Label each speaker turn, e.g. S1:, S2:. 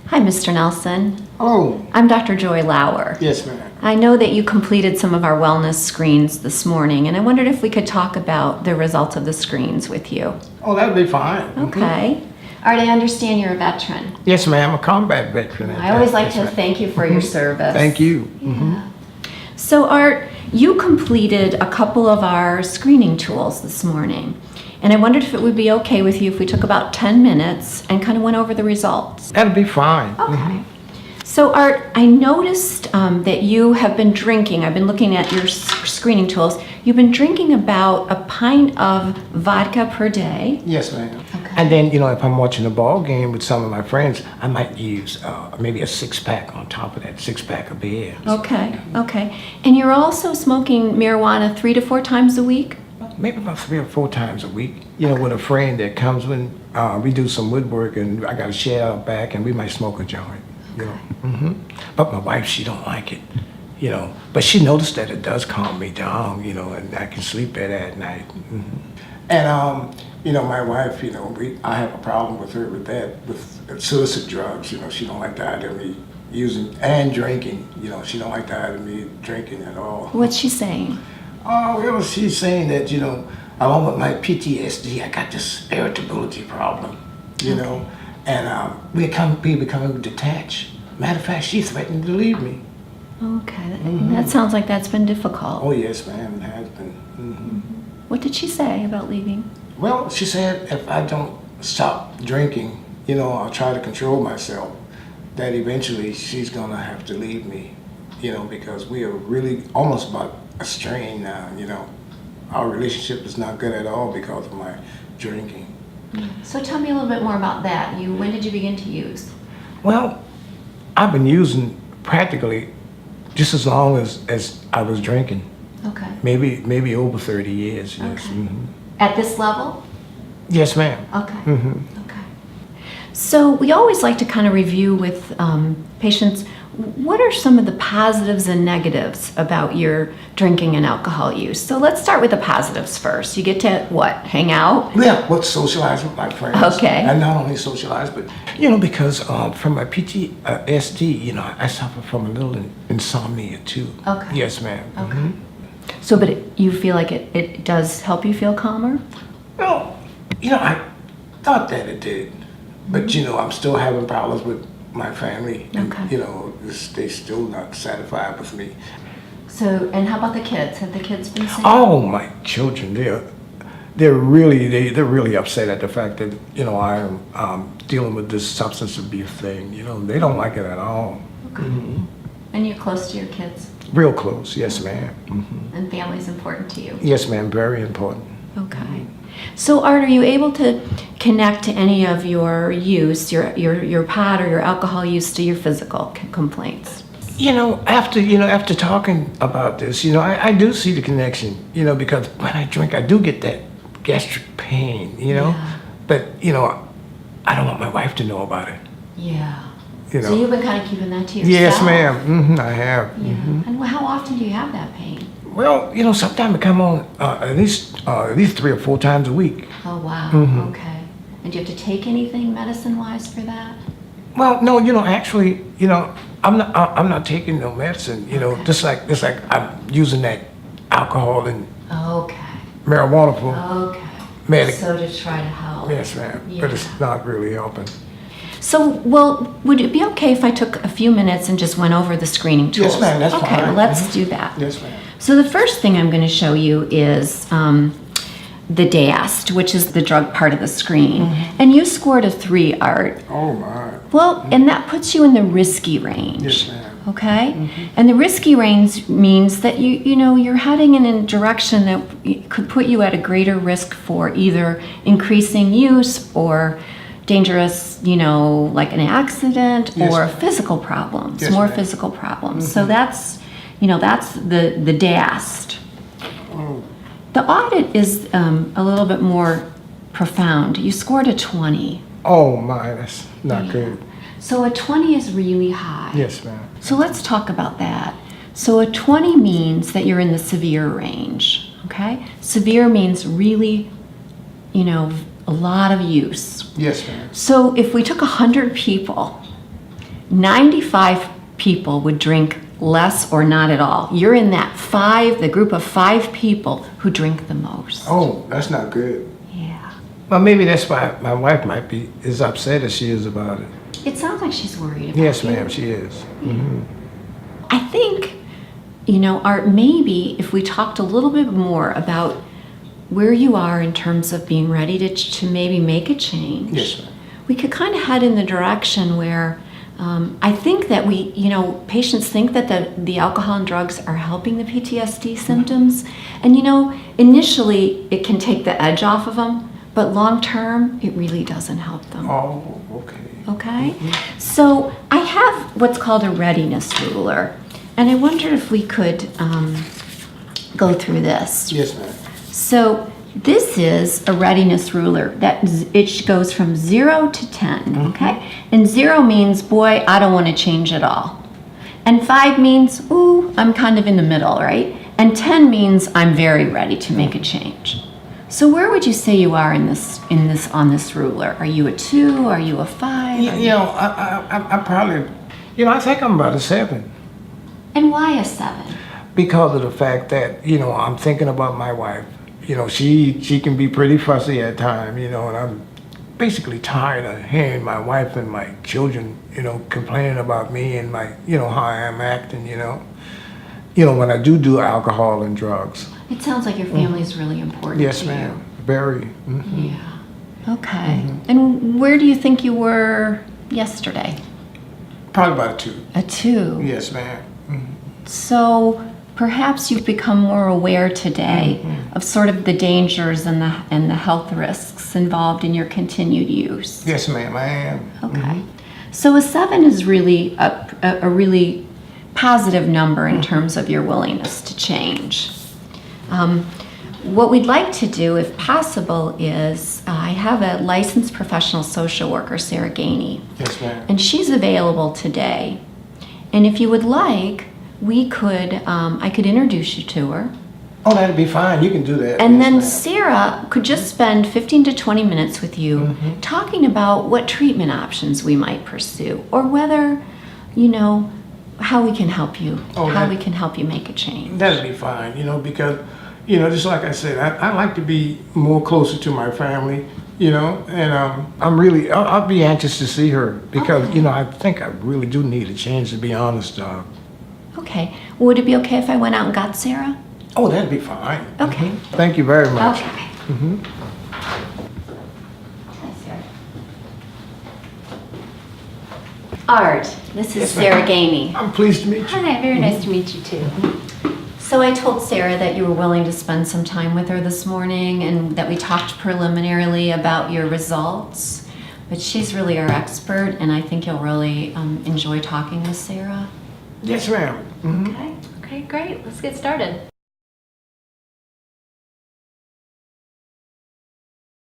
S1: Hi, Mr. Nelson.
S2: Oh,
S1: I'm Dr. Joy Lauer.
S2: yes, ma'am.
S1: I know that you completed some of our wellness screens this morning, and I wondered if we could talk about the results of the screens with you.
S2: Oh, that'd be fine.
S1: Okay. All right, I understand you're a veteran.
S2: Yes, ma'am. A combat veteran.
S1: I always like
S2: Yes,
S1: to
S2: ma'am.
S1: thank you for your service.
S2: Thank you.
S1: Yeah. So, Art, you completed a couple of our screening tools this morning, and I wondered if it would be okay with you if we took about 10 minutes and kind of went over the results.
S2: That'd be fine.
S1: Okay. So, Art, I noticed that you have been drinking. I've been looking at your screening tools. You've been drinking about a pint of vodka per day.
S2: Yes, ma'am.
S1: Okay.
S2: And then, if I'm watching a ball game with some of my friends, I might use maybe a six-pack on top of that, six-pack of beer.
S1: Okay, okay. And you're also smoking marijuana 3 to 4 times a week?
S2: Maybe about 3 or 4 times a week. With a friend that comes when we do some woodwork and I got a shed out back and we might smoke a joint. But my wife, she don't like it. But she noticed that it does calm me down, and I can sleep better at night. And, my wife, I have a problem with her with that, with illicit drugs. She don't like the idea of me using and drinking. She don't like the idea of me drinking at all.
S1: What's she saying?
S2: Oh, well, she's saying that, along with my PTSD, I got this irritability problem, and we becoming detached. Matter of fact, she threatened to leave me.
S1: Okay, that sounds like that's been difficult.
S2: Oh, yes, ma'am, it has been.
S1: What did she say about leaving?
S2: Well, she said if I don't stop drinking, I'll try to control myself, that eventually she's going to have to leave me, because we are really almost about estranged now, Our relationship is not good at all because of my drinking.
S1: So tell me a little bit more about that. When did you begin to use?
S2: Well, I've been using practically just as long as I was drinking.
S1: Okay.
S2: Maybe over 30 years, yes.
S1: Okay. At this level?
S2: Yes, ma'am.
S1: Okay. Okay. So we always like to kind of review with patients, what are some of the positives and negatives about your drinking and alcohol use? So let's start with the positives first. You get to what? Hang out?
S2: Yeah, socialize with my friends.
S1: Okay.
S2: And not only socialize, but, because from my PTSD, I suffer from a little insomnia too.
S1: Okay.
S2: Yes, ma'am.
S1: Okay. So, but you feel like it does help you feel calmer?
S2: Well, I thought that it did. But, I'm still having problems with my family.
S1: Okay.
S2: They still not satisfied with me.
S1: So, and how about the kids? Have the kids been saying?
S2: Oh, my children, they're really upset at the fact that, I am dealing with this substance abuse thing. They don't like it at all.
S1: Okay. And you're close to your kids?
S2: Real close, yes, ma'am.
S1: And family's important to you?
S2: Yes, ma'am, very important.
S1: Okay. So, Art, are you able to connect to any of your use, your pot or your alcohol use, to your physical complaints?
S2: After talking about this, I do see the connection, because when I drink, I do get that gastric pain,
S1: Yeah.
S2: But, I don't want my wife to know about it.
S1: Yeah. So you've been kind of keeping that to yourself?
S2: Yes, ma'am. I have.
S1: Yeah. And how often do you have that pain?
S2: Well, sometimes it come on at least 3 or 4 times a week.
S1: Oh, wow. Okay. And do you have to take anything medicine-wise for that?
S2: Well, no, actually, I'm not taking no medicine.
S1: Okay.
S2: just like I'm using that alcohol and
S1: Okay.
S2: marijuana for
S1: Okay.
S2: medic.
S1: So to try to help.
S2: Yes, ma'am.
S1: Yeah.
S2: But it's not really helping.
S1: So, well, would it be okay if I took a few minutes and just went over the screening tools?
S2: Yes, ma'am, that's
S1: okay,
S2: fine.
S1: Well, let's do that.
S2: Yes, ma'am.
S1: So the first thing I'm going to show you is the DAST, which is the drug part of the screen. And you scored a 3, Art.
S2: Oh, my.
S1: Well, and that puts you in the risky range.
S2: Yes, ma'am.
S1: Okay? And the risky range means that you're heading in a direction that could put you at a greater risk for either increasing use or dangerous, like an accident
S2: Yes,
S1: or
S2: ma'am.
S1: physical problems,
S2: Yes,
S1: more
S2: ma'am.
S1: physical problems. So that's the DAST.
S2: Oh,
S1: The audit is a little bit more profound. You scored a 20.
S2: oh my, that's not good.
S1: So a 20 is really high.
S2: Yes, ma'am.
S1: So let's talk about that. So a 20 means that you're in the severe range, okay? Severe means really, a lot of use.
S2: Yes, ma'am.
S1: So if we took 100 people 95 people would drink less or not at all. You're in the group of 5 people who drink the most.
S2: Oh, that's not good.
S1: Yeah.
S2: Well, maybe that's why my wife might be as upset as she is about it.
S1: It sounds like she's worried about
S2: Yes,
S1: you.
S2: ma'am, she is. Mhm.
S1: I think, Art, maybe if we talked a little bit more about where you are in terms of being ready to maybe make a change.
S2: Yes, ma'am.
S1: We could kind of head in the direction where I think that patients think that the alcohol and drugs are helping the PTSD symptoms. And, initially it can take the edge off of them, but long term, it really doesn't help them.
S2: Oh, okay.
S1: Okay? So I have what's called a readiness ruler. And I wondered if we could go through this.
S2: Yes, ma'am.
S1: So this is a readiness ruler it goes from 0 to 10, okay? And 0 means, boy, I don't want to change at all. And 5 means, ooh, I'm kind of in the middle, right? And 10 means I'm very ready to make a change. So where would you say you are on this ruler? Are you a 2? Are you a 5?
S2: I probably, I think I'm about a 7.
S1: And why a 7?
S2: Because of the fact that, I'm thinking about my wife. She can be pretty fussy at times, and I'm basically tired of hearing my wife and my children, complaining about me and my, how I am acting, when I do alcohol and drugs.
S1: It sounds like your family is really important
S2: Yes,
S1: to
S2: ma'am.
S1: you.
S2: Very.
S1: Yeah. Okay. And where do you think you were yesterday?
S2: Probably about a 2.
S1: A 2.
S2: Yes, ma'am.
S1: So perhaps you've become more aware today of sort of the dangers and the health risks involved in your continued use.
S2: Yes, ma'am, I am.
S1: Okay. So a 7 is really a really positive number in terms of your willingness to change. What we'd like to do, if possible, is I have a licensed professional social worker, Sarah Gainey,
S2: Yes, ma'am.
S1: and she's available today. And if you would like, I could introduce you to her.
S2: Oh, that'd be fine. You can do that.
S1: And
S2: Yes,
S1: then
S2: ma'am.
S1: Sarah could just spend 15 to 20 minutes with you talking about what treatment options we might pursue or whether, how we can help you, we can help you make a change.
S2: That'd be fine, because, just like I said, I like to be more closer to my family, and I'll be anxious to see her because, I think I really do need a change, to be honest.
S1: Okay. Would it be okay if I went out and got Sarah?
S2: Oh, that'd be fine.
S1: Okay.
S2: Thank you very much.
S1: Okay. Hi, Sarah. Art, this is Sarah Gainey.
S2: I'm pleased to meet you.
S3: Hi, very nice to meet you too.
S1: So I told Sarah that you were willing to spend some time with her this morning and that we talked preliminarily about your results. But she's really our expert, and I think you'll really enjoy talking with Sarah.
S2: Yes, ma'am.
S3: Okay, great. Let's get started.